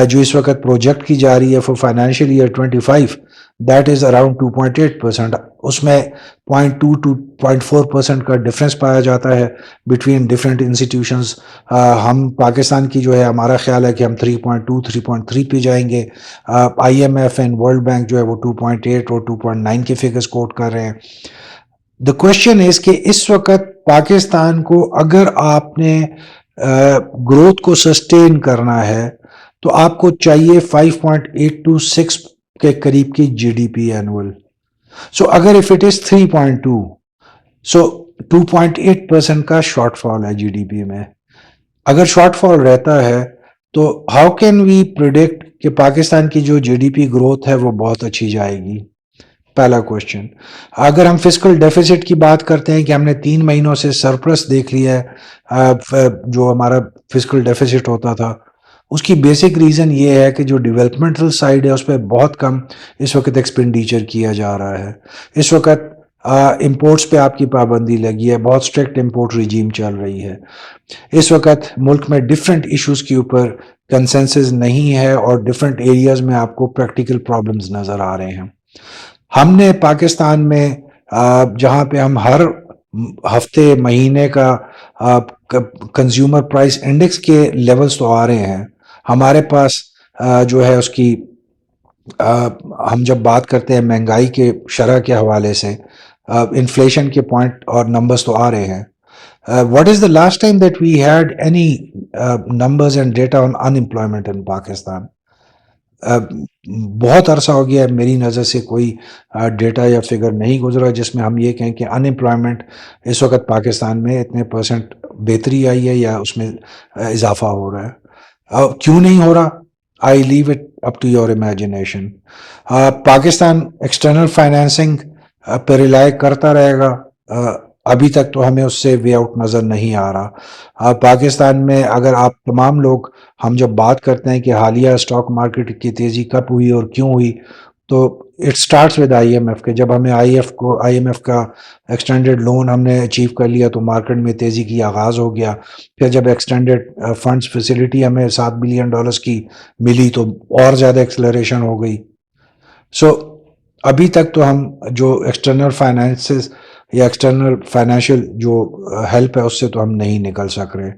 Speaker 1: جو اس وقت پروجیکٹ کی جا رہی ہے for financial year 25 that is around 2.8%. اس میں 0.2 to 0.4% کا ڈفرینس پایا جاتا ہے بٹوین ڈفرینٹ انسٹیٹیوشنز. ہم پاکستان کی جو ہے ہمارا خیال ہے کہ ہم 3.2 3.3 پہ جائیں گے. I M F and World Bank جو ہے وہ 2.8 اور 2.9 کے فگرز کوٹ کر رہے ہیں. دا کوشچن از کہ اس وقت پاکستان کو اگر آپ نے گروتھ کو سسٹین کرنا ہے تو آپ کو چاہیے 5.8 to 6 کے قریب کی جی ڈی پی اینول. سو اگر اف اٹ از 3.2 سو 2.8% کا شارٹ فال ہے جی ڈی پی میں. اگر شارٹ فال رہتا ہے تو ہاؤ کین وی پریڈکٹ کہ پاکستان کی جو جی ڈی پی گروتھ ہے وہ بہت اچھی جائے گی. پہلا کوشچن. اگر ہم فسکل ڈیفیسٹ کی بات کرتے ہیں کہ ہم نے 3 مہینوں سے سرپلس دیکھ لیا ہے جو ہمارا فسکل ڈیفیسٹ ہوتا تھا، اس کی بیسک ریزن یہ ہے کہ جو ڈیولپمنٹل سائڈ ہے اس پہ بہت کم اس وقت ایکسپینڈیچر کیا جا رہا ہے. اس وقت امپورٹس پہ آپ کی پابندی لگی ہے، بہت اسٹرکٹ امپورٹ ریجیم چل رہی ہے. اس وقت ملک میں ڈفرینٹ ایشوز کے اوپر کنسنسس نہیں ہے اور ڈفرینٹ ایریاز میں آپ کو پریکٹیکل پرابلمز نظر آ رہے ہیں. ہم نے پاکستان میں جہاں پہ ہم ہر ہفتے مہینے کا کنزیومر پرائس انڈیکس کے لیولز تو آ رہے ہیں، ہمارے پاس جو ہے اس کی ہم جب بات کرتے ہیں مہنگائی کے شرح کے حوالے سے انفلیشن کے پوائنٹ اور نمبرز تو آ رہے ہیں. What is the last time that we had any numbers and data on unemployment in Pakistan? بہت عرصہ ہو گیا ہے میری نظر سے کوئی ڈیٹا یا فگر نہیں گزرا جس میں ہم یہ کہیں کہ ان امپلائمنٹ اس وقت پاکستان میں اتنے پرسنٹ بہتری آئی ہے یا اس میں اضافہ ہو رہا ہے. کیوں نہیں ہو رہا؟ I leave it up to your imagination. Pakistan external financing پہ ریلائی کرتا رہے گا، ابھی تک تو ہمیں اس سے وے آؤٹ نظر نہیں آ رہا. پاکستان میں اگر آپ تمام لوگ ہم جب بات کرتے ہیں کہ حالیہ اسٹاک مارکیٹ کی تیزی کب ہوئی اور کیوں ہوئی، تو it starts with I M F کے. جب ہمیں آئی ایم ایف کا ایکسٹینڈیڈ لون ہم نے اچیو کر لیا تو مارکیٹ میں تیزی کی آغاز ہو گیا. پھر جب ایکسٹینڈیڈ فنڈز فیسلٹی ہمیں $7 بلین کی ملی تو اور زیادہ ایکسلریشن ہو گئی. سو ابھی تک تو ہم جو ایکسٹرنل فائنینسز یا ایکسٹرنل فائنینشیل جو ہیلپ ہے اس سے تو ہم نہیں نکل سک رہے.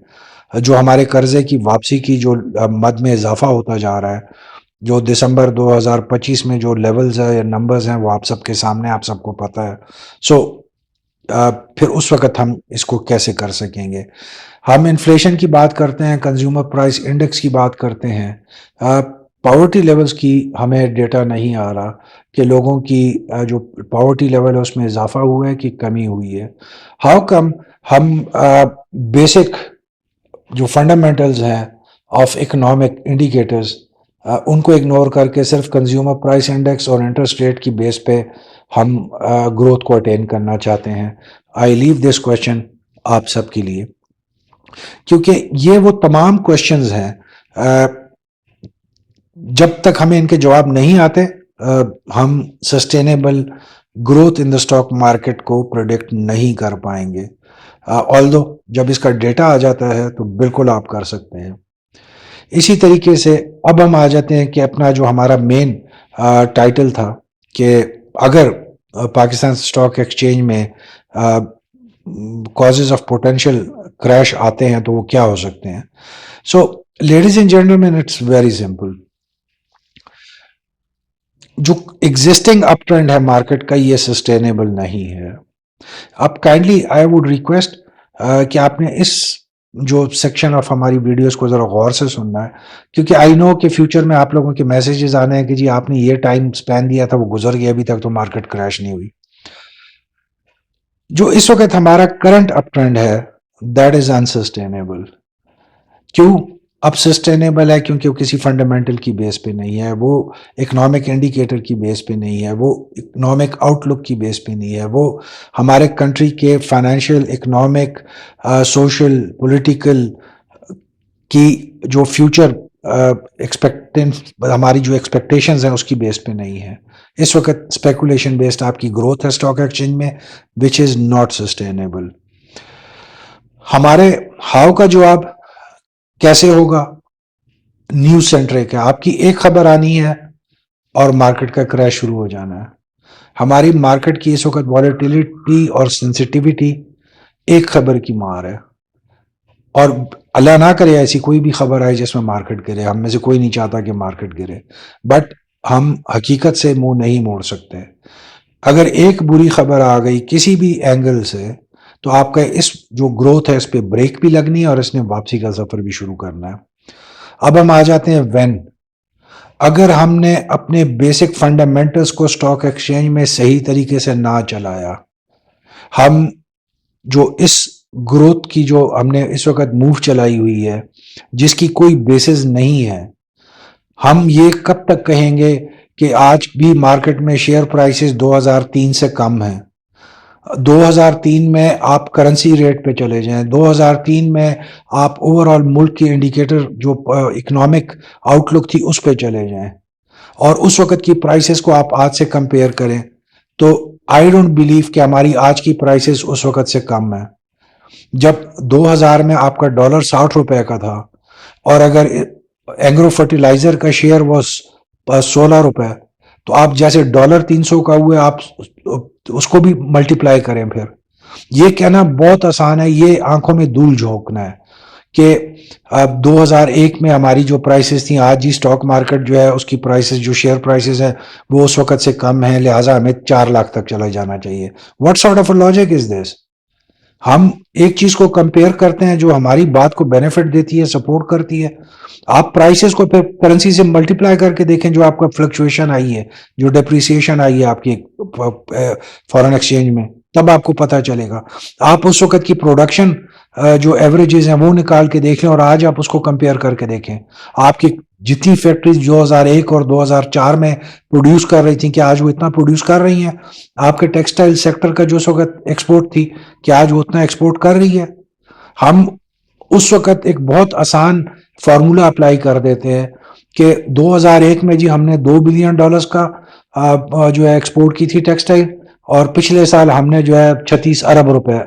Speaker 1: جو ہمارے قرضے کی واپسی کی جو مد میں اضافہ ہوتا جا رہا ہے، جو دسمبر 2025 میں جو لیولز ہے یا نمبرز ہیں وہ آپ سب کے سامنے، آپ سب کو پتہ ہے. سو پھر اس وقت ہم اس کو کیسے کر سکیں گے؟ ہم انفلیشن کی بات کرتے ہیں، کنزیومر پرائس انڈیکس کی بات کرتے ہیں، پاورٹی لیولز کی ہمیں ڈیٹا نہیں آ رہا کہ لوگوں کی جو پاورٹی لیول ہے اس میں اضافہ ہوا ہے کہ کمی ہوئی ہے. ہاؤ کم ہم بیسک جو فنڈامنٹلز ہیں آف اکنامک انڈیکیٹرز ان کو اگنور کر کے صرف کنزیومر پرائس انڈیکس اور انٹرسٹ ریٹ کی بیس پہ ہم گروتھ کو اٹین کرنا چاہتے ہیں؟ آئی لیو دس کویشچن آپ سب کے لیے، کیونکہ یہ وہ تمام کویشچنز ہیں جب تک ہمیں ان کے جواب نہیں آتے ہم sustainable growth in the stock market کو پروڈکٹ نہیں کر پائیں گے. آلدو جب اس کا ڈیٹا آ جاتا ہے تو بالکل آپ کر سکتے ہیں. اسی طریقے سے اب ہم آ جاتے ہیں کہ اپنا جو ہمارا مین ٹائٹل تھا کہ اگر پاکستان اسٹاک ایکسچینج میں کازز آف پوٹینشیل کریش آتے ہیں تو وہ کیا ہو سکتے ہیں. So ladies and gentleman it's very simple. جو ایگزسٹنگ اپ ٹرینڈ ہے مارکیٹ کا یہ سسٹینیبل نہیں ہے. اب کائنڈلی آئی ووڈ ریکویسٹ کہ آپ نے اس جو سیکشن آف ہماری ویڈیوز کو ذرا غور سے سننا ہے، کیونکہ آئی نو کہ فیوچر میں آپ لوگوں کے میسیجز آنے ہیں کہ جی آپ نے یہ ٹائم سپین دیا تھا وہ گزر گیا، ابھی تک تو مارکیٹ کریش نہیں ہوئی. جو اس وقت ہمارا کرنٹ اپ ٹرینڈ ہے دیٹ از انسسٹینیبل. کیوں اب سسٹینیبل ہے؟ کیونکہ وہ کسی فنڈامنٹل کی بیس پہ نہیں ہے، وہ اکنامک انڈیکیٹر کی بیس پہ نہیں ہے، وہ اکنامک آؤٹ لک کی بیس پہ نہیں ہے، وہ ہمارے کنٹری کے فائنینشیل، اکنامک، سوشل، پولیٹیکل کی جو فیوچر ہماری جو ایکسپیکٹیشنز ہیں اس کی بیس پہ نہیں ہے. اس وقت اسپیکولیشن بیسڈ آپ کی گروتھ ہے اسٹاک ایکسچینج میں وچ از ناٹ سسٹینیبل. ہمارے ہاؤ کا جواب کیسے ہوگا؟ نیوز سینٹرک ہے. آپ کی ایک خبر آنی ہے اور مارکیٹ کا کریش شروع ہو جانا ہے. ہماری مارکیٹ کی اس وقت والیٹیلیٹی اور سینسٹیوٹی ایک خبر کی مار ہے، اور اللہ نہ کرے ایسی کوئی بھی خبر آئے جس میں مارکیٹ گرے. ہم میں سے کوئی نہیں چاہتا کہ مارکیٹ گرے، بٹ ہم حقیقت سے منہ نہیں موڑ سکتے. اگر ایک بری خبر آ گئی کسی بھی اینگل سے تو آپ کا اس جو گروتھ ہے اس پہ بریک بھی لگنی ہے اور اس نے واپسی کا سفر بھی شروع کرنا ہے. اب ہم آ جاتے ہیں وین. اگر ہم نے اپنے بیسک فنڈامنٹلز کو اسٹاک ایکسچینج میں صحیح طریقے سے نہ چلایا، ہم جو اس گروتھ کی جو ہم نے اس وقت موو چلائی ہوئی ہے جس کی کوئی بیسز نہیں ہے، ہم یہ کب تک کہیں گے کہ آج بھی مارکیٹ میں شیئر پرائسز 2003 سے کم ہیں. 2003 میں آپ کرنسی ریٹ پہ چلے جائیں, 2003 میں آپ اوور آل ملک کی انڈیکیٹر جو اکنامک آؤٹ لک تھی اس پہ چلے جائیں, اور اس وقت کی پرائسز کو آپ آج سے کمپیئر کریں, تو آئی ڈونٹ بلیو کہ ہماری آج کی پرائسز اس وقت سے کم ہیں. جب 2000 میں آپ کا ڈالر 60 روپے کا تھا, اور اگر ایگرو فرٹیلائزر کا شیئر وہ 16 روپے, تو آپ جیسے ڈالر 300 کا ہوئے آپ اس کو بھی ملٹیپلائی کریں. پھر یہ کہنا بہت آسان ہے, یہ آنکھوں میں دھول جھونکنا ہے کہ اب 2001 میں ہماری جو پرائسز تھیں, آج ہی سٹاک مارکیٹ جو ہے اس کی پرائسز جو شیئر پرائسز ہیں وہ اس وقت سے کم ہیں, لہٰذا ہمیں 4 لاکھ تک چلا جانا چاہیے. What sort of a logic is this? ہم ایک چیز کو کمپیئر کرتے ہیں جو ہماری بات کو بینیفٹ دیتی ہے, سپورٹ کرتی ہے. آپ پرائسز کو پھر کرنسی سے ملٹیپلائی کر کے دیکھیں, جو آپ کا فلکچویشن آئی ہے, جو ڈیپریسیشن آئی ہے آپ کی فارن ایکسچینج میں, تب آپ کو پتہ چلے گا. آپ اس وقت کی پروڈکشن جو ایوریجز ہیں وہ نکال کے دیکھ لیں, اور آج آپ اس کو کمپیئر کر کے دیکھیں. آپ کی جتنی فیکٹریز 2001 اور 2004 میں پروڈیوس کر رہی تھیں, کہ آج وہ اتنا پروڈیوس کر رہی ہیں؟ آپ کے ٹیکسٹائل سیکٹر کا جو اس وقت ایکسپورٹ تھی, کہ آج وہ اتنا ایکسپورٹ کر رہی ہے؟ ہم اس وقت ایک بہت آسان فارمولا اپلائی کر دیتے ہیں کہ 2001 میں جی ہم نے $2 بلین کا جو ہے ایکسپورٹ کی تھی ٹیکسٹائل, اور پچھلے سال ہم نے جو ہے 36 ارب روپے.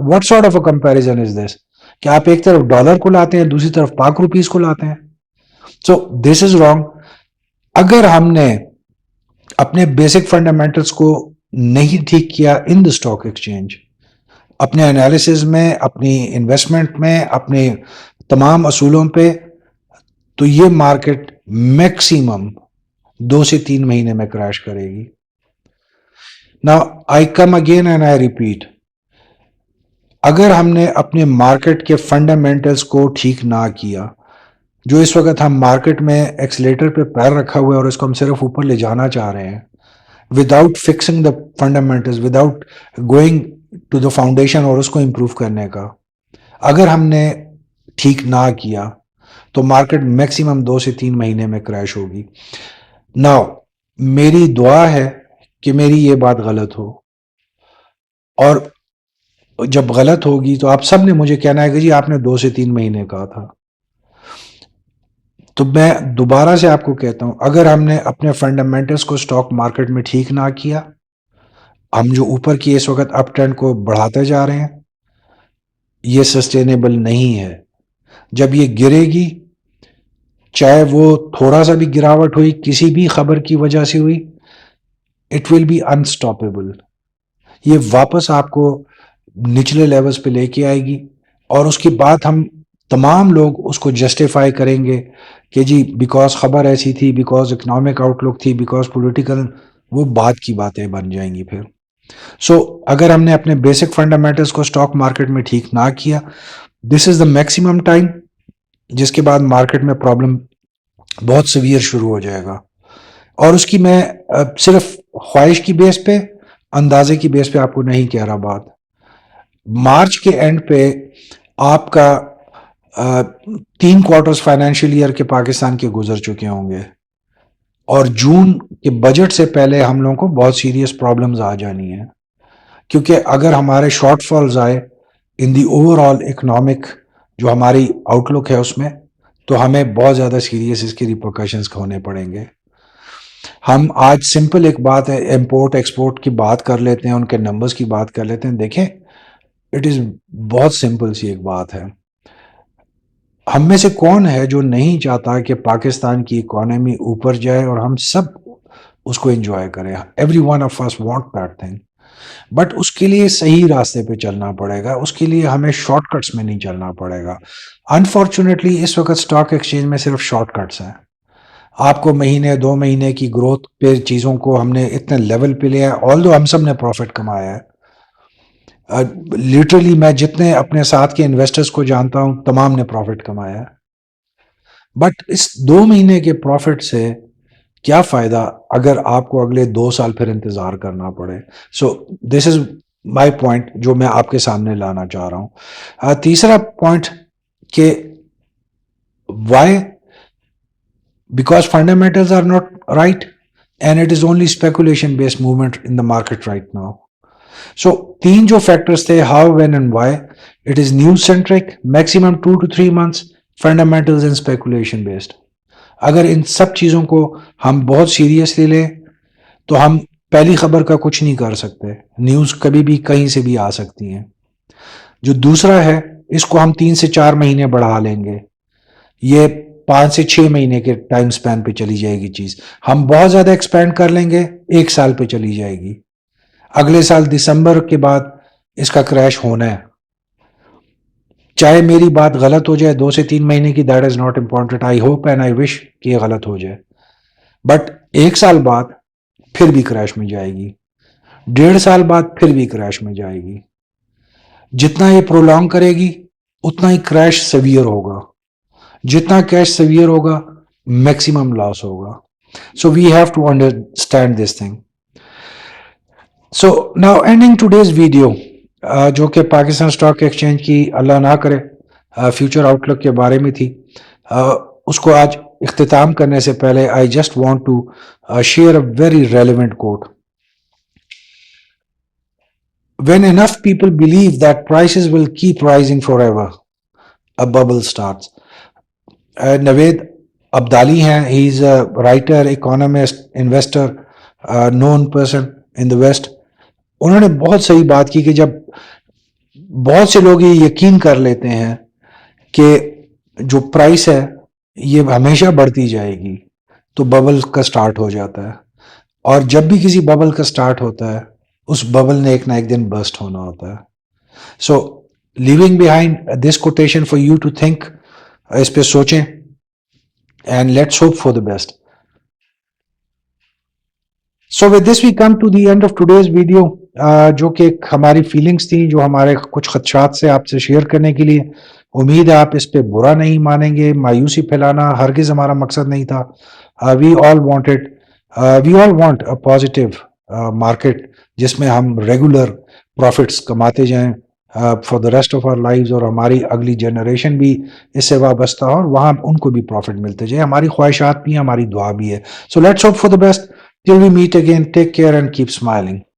Speaker 1: What sort of a comparison is this? کہ آپ ایک طرف ڈالر کو لاتے ہیں, دوسری طرف پاک روپیز کو لاتے ہیں. سو دس از رانگ. اگر ہم نے اپنے بیسک فنڈامنٹلس کو نہیں ٹھیک کیا ان دا اسٹاک ایکسچینج, اپنے انالیسز میں, اپنی انویسٹمنٹ میں, اپنے تمام اصولوں پہ, تو یہ مارکیٹ میکسیمم 2 سے 3 مہینے میں کریش کرے گی. Now I come again and I repeat, اگر ہم نے اپنے مارکیٹ کے فنڈامنٹلز کو ٹھیک نہ کیا, جو اس وقت ہم مارکیٹ میں ایکسلیٹر پہ پیر رکھا ہوا ہے اور اس کو ہم صرف اوپر لے جانا چاہ رہے ہیں, without fixing the fundamentals, without going to the foundation اور اس کو امپروو کرنے کا, اگر ہم نے ٹھیک نہ کیا تو مارکیٹ میکسیمم 2 سے 3 مہینے میں کریش ہوگی. ناؤ میری دعا ہے کہ میری یہ بات غلط ہو, اور جب غلط ہوگی تو آپ سب نے مجھے کہنا ہے کہ جی آپ نے 2 سے 3 مہینے کہا تھا. تو میں دوبارہ سے آپ کو کہتا ہوں, اگر ہم نے اپنے فنڈامنٹلز کو سٹاک مارکیٹ میں ٹھیک نہ کیا, ہم جو اوپر کی اس وقت اپ ٹرینڈ کو بڑھاتے جا رہے ہیں, یہ سسٹینیبل نہیں ہے. جب یہ گرے گی, چاہے وہ تھوڑا سا بھی گراوٹ ہوئی کسی بھی خبر کی وجہ سے ہوئی, اٹ ول بی انسٹاپیبل. یہ واپس آپ کو نچلے لیولز پہ لے کے آئے گی, اور اس کے بعد ہم تمام لوگ اس کو جسٹیفائی کریں گے کہ جی بیکاز خبر ایسی تھی, بیکاز اکنامک آؤٹ لک تھی, بیکاز پولیٹیکل, وہ بعد کی باتیں بن جائیں گی پھر. سو اگر ہم نے اپنے بیسک فنڈامنٹلز کو سٹاک مارکیٹ میں ٹھیک نہ کیا, دس از دا میکسیمم ٹائم, جس کے بعد مارکیٹ میں پرابلم بہت سیویئر شروع ہو جائے گا. اور اس کی میں صرف خواہش کی بیس پہ, اندازے کی بیس پہ آپ کو نہیں کہہ رہا بات. مارچ کے اینڈ پہ آپ کا 3 کوارٹرز فائنینشیل ایئر کے پاکستان کے گزر چکے ہوں گے, اور جون کے بجٹ سے پہلے ہم لوگوں کو بہت سیریس پرابلمز آ جانی ہیں, کیونکہ اگر ہمارے شارٹ فالز آئے ان دی اوور آل اکنامک جو ہماری آؤٹ لک ہے اس میں, تو ہمیں بہت زیادہ سیریس اس کی ریپرکشنز ہونے پڑیں گے. ہم آج سمپل ایک بات ہے, امپورٹ ایکسپورٹ کی بات کر لیتے ہیں, ان کے نمبرز کی بات کر لیتے ہیں. دیکھیں اٹ از بہت سمپل سی ایک بات ہے. ہم میں سے کون ہے جو نہیں چاہتا کہ پاکستان کی اکانومی اوپر جائے اور ہم سب اس کو انجوائے کریں؟ Every one of us want that thing, but اس کے لیے صحیح راستے پہ چلنا پڑے گا, اس کے لیے ہمیں شارٹ کٹس میں نہیں چلنا پڑے گا. انفارچونیٹلی اس وقت سٹاک ایکسچینج میں صرف شارٹ کٹس ہیں. آپ کو مہینے 2 مہینے کی گروتھ پہ چیزوں کو ہم نے اتنے لیول پہ لیا ہے, آلدو ہم سب نے پروفٹ کمایا ہے. لٹرلی میں جتنے اپنے ساتھ کے انویسٹرز کو جانتا ہوں تمام نے پروفٹ کمایا ہے. بٹ اس 2 مہینے کے پروفٹ سے کیا فائدہ اگر آپ کو اگلے 2 سال پھر انتظار کرنا پڑے؟ سو دس از مائی پوائنٹ جو میں آپ کے سامنے لانا چاہ رہا ہوں. تیسرا پوائنٹ کہ why, because fundamentals are not right. and it is only speculation based movement in the market right now. So تین جو فیکٹرز تھے, how, when and why. It is news centric, maximum 2 to 3 months, fundamentals and speculation based. اگر ان سب چیزوں کو ہم بہت seriously لیں تو ہم پہلی خبر کا کچھ نہیں کر سکتے, نیوز کبھی بھی کہیں سے بھی آ سکتی ہیں. جو دوسرا ہے اس کو ہم 3 سے 4 مہینے بڑھا لیں گے, یہ 5 سے 6 مہینے کے ٹائم سپین پہ چلی جائے گی چیز. ہم بہت زیادہ ایکسپینڈ کر لیں گے, 1 سال پہ چلی جائے گی. اگلے سال دسمبر کے بعد اس کا کریش ہونا ہے. چاہے میری بات غلط ہو جائے 2 سے 3 مہینے کی, that is not important. I hope and I wish کہ یہ غلط ہو جائے, بٹ 1 سال بعد پھر بھی کریش میں جائے گی, 1.5 سال بعد پھر بھی کریش میں جائے گی. جتنا یہ پرولونگ کرے گی اتنا ہی کریش سیویئر ہوگا, جتنا کریش سیویئر ہوگا میکسیمم لاس ہوگا. So we have to understand this thing. So now ending today's video, جو کہ پاکستان اسٹاک ایکسچینج کی اللہ نہ کرے فیوچر آؤٹ لک کے بارے میں تھی, اس کو آج اختتام کرنے سے پہلے I just want to share a very relevant quote. When enough people believe that prices will keep rising forever, a bubble starts. Naved Abdali ہیں, he is a writer, economist, investor, known person in the West. انہوں نے بہت صحیح بات کی کہ جب بہت سے لوگ یہ یقین کر لیتے ہیں کہ جو پرائس ہے یہ ہمیشہ بڑھتی جائے گی تو ببل کا سٹارٹ ہو جاتا ہے, اور جب بھی کسی ببل کا سٹارٹ ہوتا ہے اس ببل نے ایک نہ ایک دن برسٹ ہونا ہوتا ہے. So leaving behind this quotation for you to think, اس پہ سوچیں and let's hope for the best. So with this we come to the end of today's video, جو کہ ہماری فیلنگس تھیں, جو ہمارے کچھ خدشات سے آپ سے شیئر کرنے کے لیے. امید ہے آپ اس پہ برا نہیں مانیں گے. مایوسی پھیلانا ہرگز ہمارا مقصد نہیں تھا. We all want a positive market جس میں ہم ریگولر پروفٹس کماتے جائیں for the rest of our lives, اور ہماری اگلی جنریشن بھی اس سے وابستہ ہو اور وہاں ان کو بھی پروفٹ ملتے جائے. ہماری خواہشات بھی ہیں, ہماری دعا بھی ہے. So let's hope for the best. Till we meet again, take care and keep smiling.